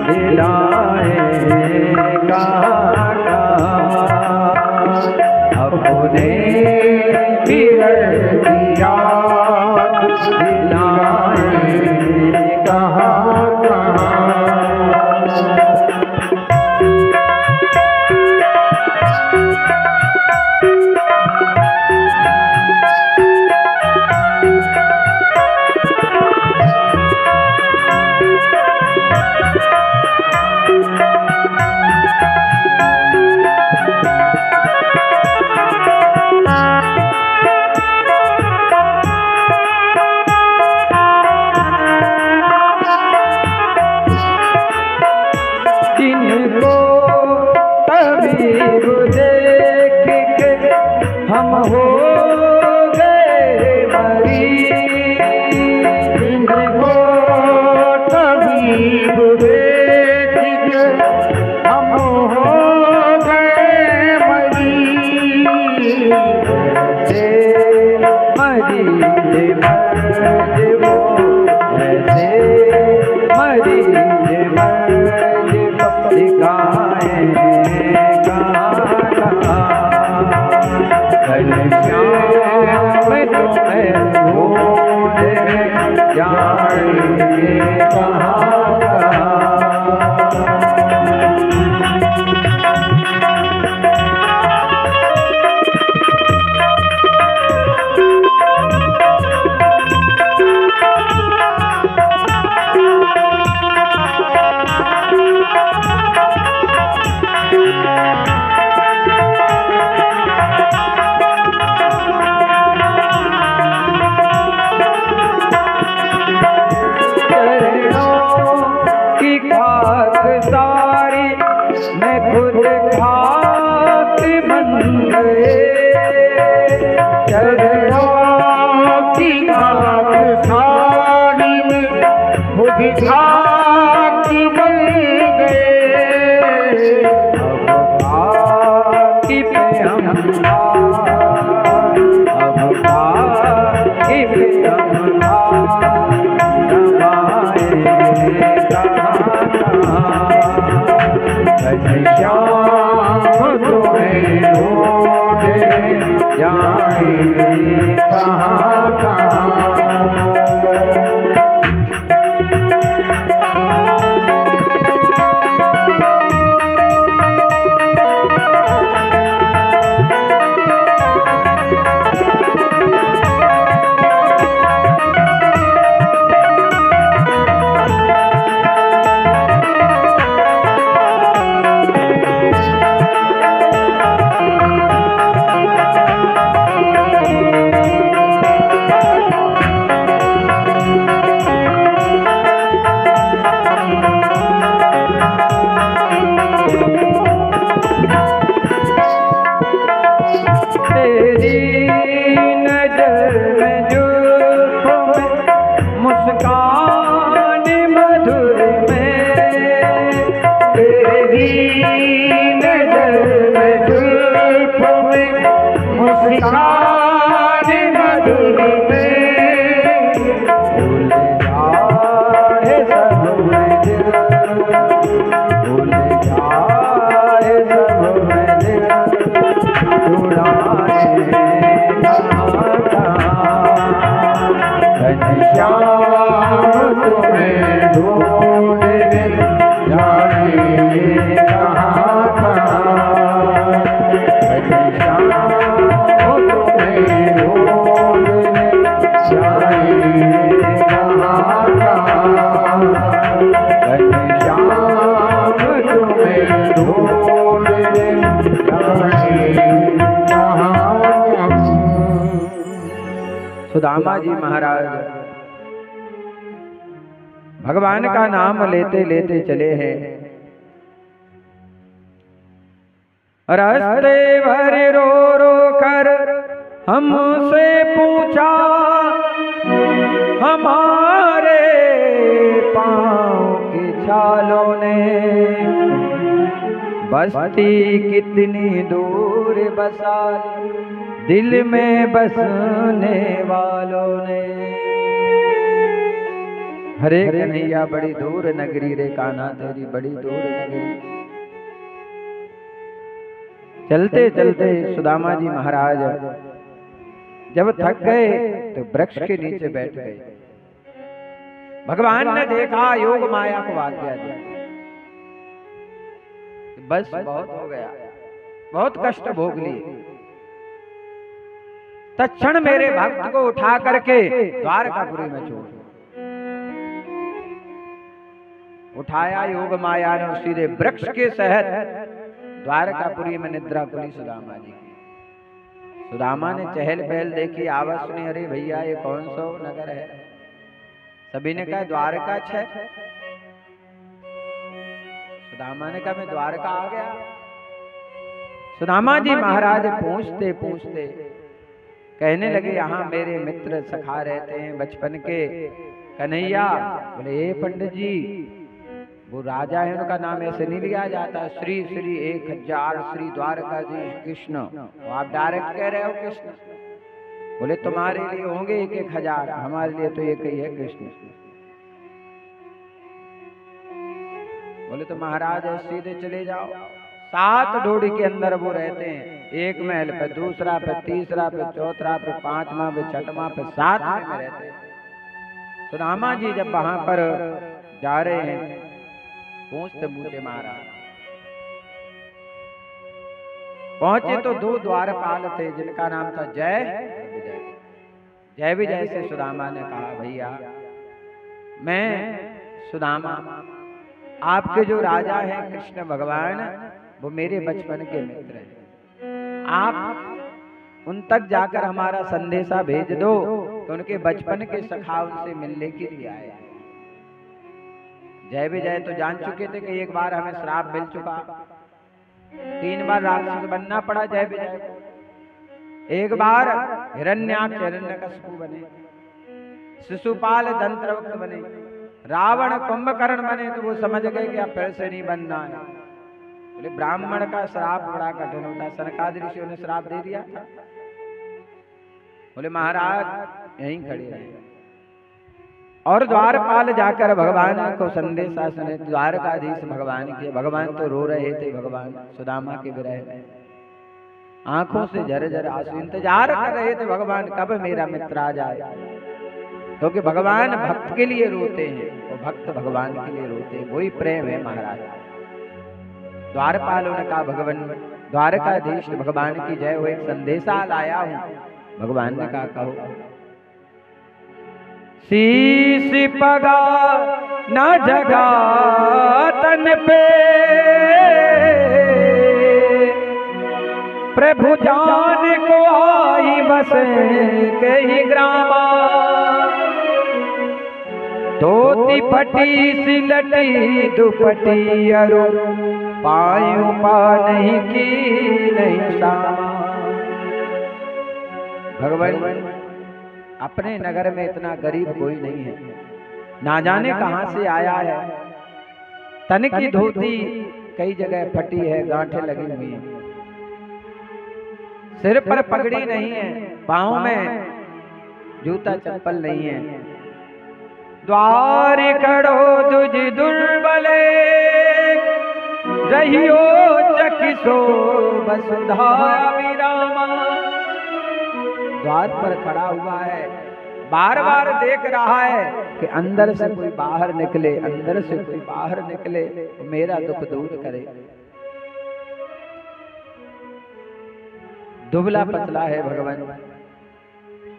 दिलाए काका अपने बिगड़ दिया दिलाए कहाँ हम हो गए मरी जिनको तबीब देख के हम हो गए मरी ऐसे मरी वो ऐसे मरी दिखाए श्याम तुम्हें ढूंढ जाएंगे कहाँ मैं खुद खाक बन गए चरणों की खाक साड़ी में खुद खाक बन गए अब खाकी पे हम अब खाकी पे हम श्याम तुम्हें ढूंढ जाएंगे कहाँ कहाँ मुस्कान मधुर में तेरी नजर में जुल्फ में मुस्कान मधुर में भूल जाए सब में दिल भूल जाए सब में दिल उड़ाए श्याम तुम्हें ढूंढ जाएंगे कहाँ कहाँ श्याम तुम्हें ढूंढ जाएंगे कहाँ कहाँ श्याम तुम्हें ढूंढ जाएंगे कहाँ। सुदामा जी महाराज भगवान का नाम लेते लेते चले हैं। रास्ते भर रो रो कर हमसे पूछा हमारे पाँव की छालों ने बस्ती कितनी दूर बसा दिल में बसने वालों ने हरे कन्हैया बड़ी दूर नगरी रे कान्हा तेरी बड़ी दूर नगरी। चलते चलते सुदामा जी महाराज जब थक गए तो वृक्ष के नीचे बैठ गए। भगवान ने देखा, योग माया को आज्ञा दी, बस बहुत हो गया, बहुत कष्ट भोग लिए। तत्क्षण मेरे भक्त को उठा करके द्वारकापुरी में छोड़। उठाया योग माया ने, सीधे वृक्ष के सहित द्वारकापुरी में निद्रा खुली सुदामा जी की। सुदामा ने चहल पहल देखी, आवाज सुनी, अरे भैया ये कौन सा नगर है? सभी ने कहा द्वारका है। सुदामा ने कहा मैं द्वारका आ गया। सुदामा जी महाराज पूछते पूछते कहने लगे, यहाँ मेरे मित्र सखा रहते हैं बचपन के, कन्हैया। बोले ए पंडित जी, वो राजा है, उनका नाम ऐसे नहीं लिया जाता, श्री श्री 1000 श्री द्वारकाधीश कृष्ण। आप डायरेक्ट कह रहे हो कृष्ण। बोले तुम्हारे लिए होंगे 1000, हमारे लिए तो एक ही है कृष्ण। बोले तो महाराज सीधे चले जाओ। 7 ढोड़ी के अंदर वो रहते हैं, एक महल पे, दूसरा पे, तीसरा पे, चौथा पे, 5वां पे, 6वां पे, 7वें में रहते हैं। सुदामा जी जब वहां पर जा रहे हैं, पूछते पूछते महाराज पहुंचे तो 2 द्वारपाल थे जिनका नाम था जय विजय। जय विजय से सुदामा ने कहा, भैया मैं सुदामा, आपके जो राजा हैं कृष्ण भगवान, वो मेरे बचपन के मित्र हैं। आप उन तक जाकर हमारा संदेशा भेज दो तो उनके बचपन के सखा उनसे मिलने के लिए आए। जय विजय तो जान चुके थे कि एक बार हमें श्राप मिल चुका, 3 बार राक्षस बनना पड़ा जय विजय को। एक बार हिरण्याक्ष हिरण्यकशिपु बने, शिशुपाल दंत्रवक्त्र बने, रावण कुंभकर्ण बने, तो वो समझ गए कि अब फिर से नहीं बनना है। बोले ब्राह्मण का श्राप बड़ा कठिन होता है, सनकादि ऋषियों ने श्राप दे दिया था। बोले महाराज यहीं खड़े रहे। और द्वारपाल जाकर भगवान को संदेशा सुने, द्वारकाधीश भगवान के। भगवान तो रो रहे थे, भगवान सुदामा के विरह में आंखों से झरझर आंसू, इंतजार कर रहे थे भगवान कब मेरा मित्र आ जाए, क्योंकि भगवान भक्त के लिए रोते हैं और भक्त भगवान के लिए रोते हैं, वही प्रेम है महाराज। द्वारपालों ने कहा, भगवान द्वारकाधीश भगवान की जय हो, एक संदेशा लाया हूं। भगवान ने कहा कहो। शीश पगा न जगा तन पे, प्रभु जान को आई बस के ही ग्रामा। धोती फटी सिलटी दुपटी अरु, पायु पा नहीं की नहीं सामा। भगवान अपने नगर में इतना गरीब कोई नहीं है, ना जाने कहां से आया है। तन की धोती कई जगह फटी है, गांठें लगी हुई हैं, सिर पर पगड़ी नहीं है, पांव में जूता चप्पल नहीं है। द्वार कड़ो दुज दुर्बले, रहियो चकिसो वसुधा विरामा। द्वार पर खड़ा हुआ है, बार बार देख रहा है कि अंदर से कोई बाहर निकले, अंदर से कोई बाहर निकले, मेरा दुख दूर करे। दुबला पतला है भगवान,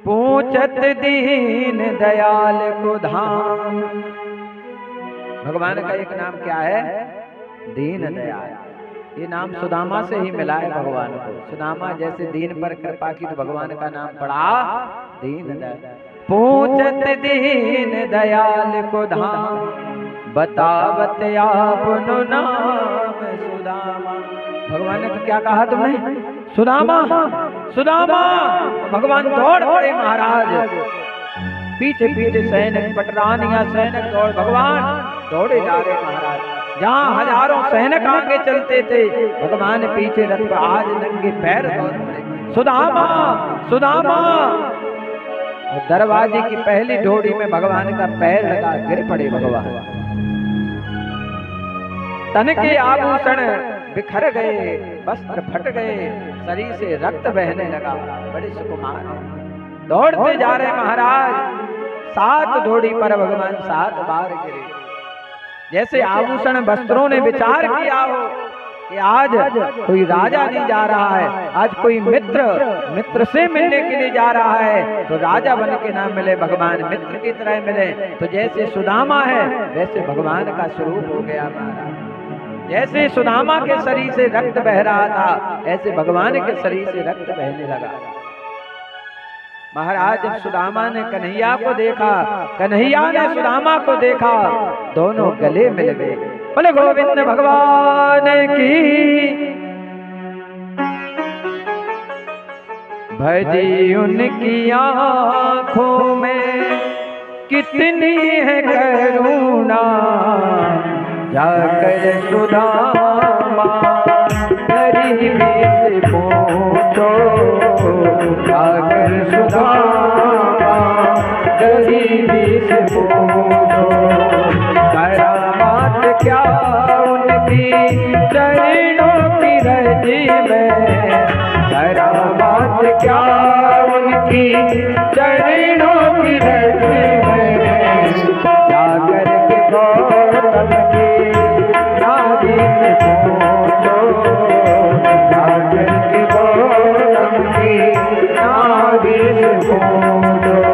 पूछत दीन दयाल को धाम। भगवान का एक नाम क्या है? दीन दयाल। ये नाम सुदामा से ही मिला है भगवान को। सुदामा जैसे दीन पर कृपा की तो भगवान का नाम पड़ा दीन दयाल। पूछत दीन दयाल को धाम, बतावत आपनो नाम सुदामा। भगवान ने तो क्या कहा तुमने? सुदामा सुदामा। भगवान दौड़ पड़े महाराज, पीछे पीछे सैनिक पटरानियां सैनिक दौड़, भगवान दौड़े जा रहे महाराज। जहाँ हजारों सैनिक आगे चलते थे, भगवान पीछे रथ पर आज नंगे पैर दौड़ पड़े। सुदामा सुदामा। दरवाजे की पहली ढोड़ी में भगवान का पैर लगा, गिर पड़े भगवान। तन के आभूषण बिखर गए, वस्त्र फट गए, शरीर से रक्त बहने लगा। बड़े सुकुमार हैं, दौड़ते जा रहे महाराज। 7 ढोड़ी पर भगवान 7 बार गिरे। जैसे आभूषण वस्त्रों ने विचार किया हो कि आज कोई राजा नहीं जा रहा है, आज कोई मित्र से मिलने के लिए जा रहा है, तो राजा बन के ना मिले, भगवान मित्र की तरह मिले। तो जैसे सुदामा है वैसे भगवान का स्वरूप हो गया महाराज। जैसे सुदामा के शरीर से रक्त बह रहा था, ऐसे भगवान के शरीर से रक्त बहने लगा। महाराज जब सुदामा ने कन्हैया को देखा, कन्हैया ने सुदामा को देखा, दोनों गले मिल गए। बोले गोविंद भगवान की। भजी उनकी आँखों में कितनी है करुणा, जाकर सुदामा गरीबी से पूछो, जाकर सुदामा गरीबी से पूछो। करामात क्या उनकी चरणों की रजी में, करामात क्या उनकी चरणों की रजी में। जाकर के गौतम की नाभि से पूछो, जाकर के गौतम की नाभि से पूछो।